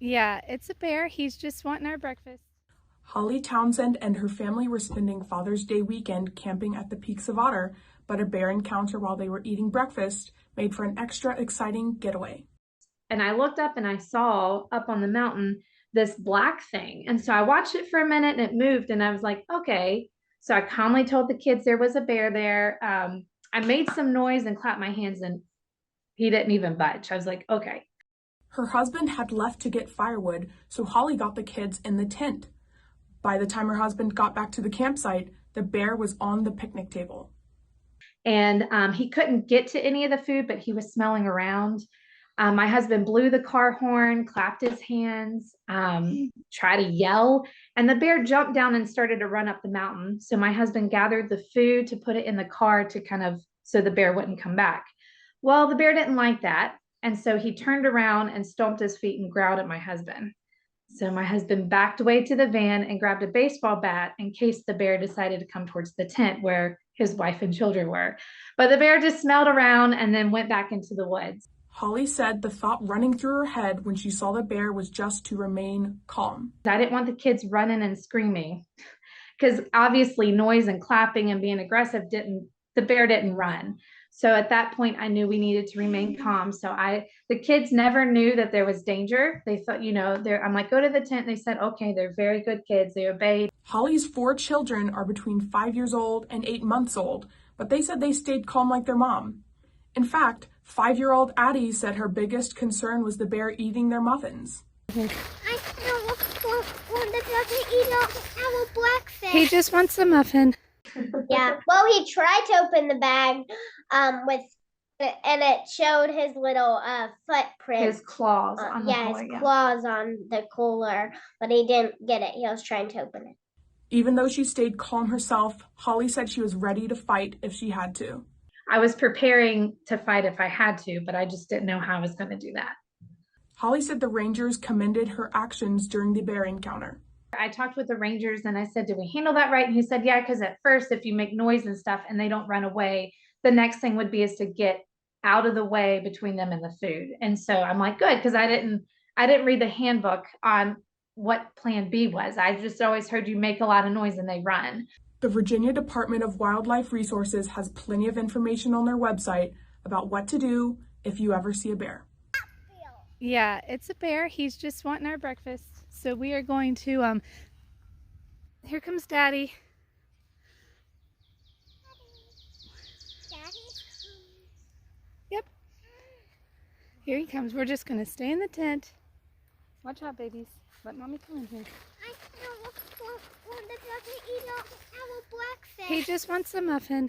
Yeah, it's a bear. He's just wanting our breakfast. Holly Townsend and her family were spending Father's Day weekend camping at the Peaks of Otter, but a bear encounter while they were eating breakfast made for an extra exciting getaway. And I looked up and I saw up on the mountain this black thing. And so I watched it for a minute and it moved. And I was like, okay. So I calmly told the kids there was a bear there. I made some noise and clapped my hands and he didn't even budge. I was like, okay. Her husband had left to get firewood, so Holly got the kids in the tent. By the time her husband got back to the campsite, the bear was on the picnic table. And he couldn't get to any of the food, but he was smelling around. My husband blew the car horn, clapped his hands, tried to yell, and the bear jumped down and started to run up the mountain. So my husband gathered the food to put it in the car to kind of so the bear wouldn't come back. Well, the bear didn't like that. And so he turned around and stomped his feet and growled at my husband. So my husband backed away to the van and grabbed a baseball bat in case the bear decided to come towards the tent where his wife and children were. But the bear just smelled around and then went back into the woods. Holly said the thought running through her head when she saw the bear was just to remain calm. I didn't want the kids running and screaming because obviously noise and clapping and being aggressive the bear didn't run. So at that point, I knew we needed to remain calm. So the kids never knew that there was danger. They thought, I'm like, go to the tent. They said, okay, they're very good kids. They obeyed. Holly's 4 children are between 5 years old and 8 months old, but they said they stayed calm like their mom. In fact, 5-year-old Addie said her biggest concern was the bear eating their muffins. I don't want the bear to eat our breakfast. He just wants a muffin. Yeah. Well, he tried to open the bag and it showed his little footprint. His claws on the cooler. His claws on the cooler, but he didn't get it. He was trying to open it. Even though she stayed calm herself, Holly said she was ready to fight if she had to. I was preparing to fight if I had to, but I just didn't know how I was going to do that. Holly said the rangers commended her actions during the bear encounter. I talked with the rangers and I said, did we handle that right? And he said, yeah, because at first, if you make noise and stuff and they don't run away, the next thing would be is to get out of the way between them and the food. And so I'm like, good, because I didn't read the handbook on what plan B was. I just always heard you make a lot of noise and they run. The Virginia Department of Wildlife Resources has plenty of information on their website about what to do if you ever see a bear. Yeah, it's a bear. He's just wanting our breakfast. So we are going to, here comes Daddy. Daddy? Yep. Here he comes. We're just going to stay in the tent. Watch out, babies. Let Mommy come in here. I don't want the bear to eat our breakfast. He just wants a muffin.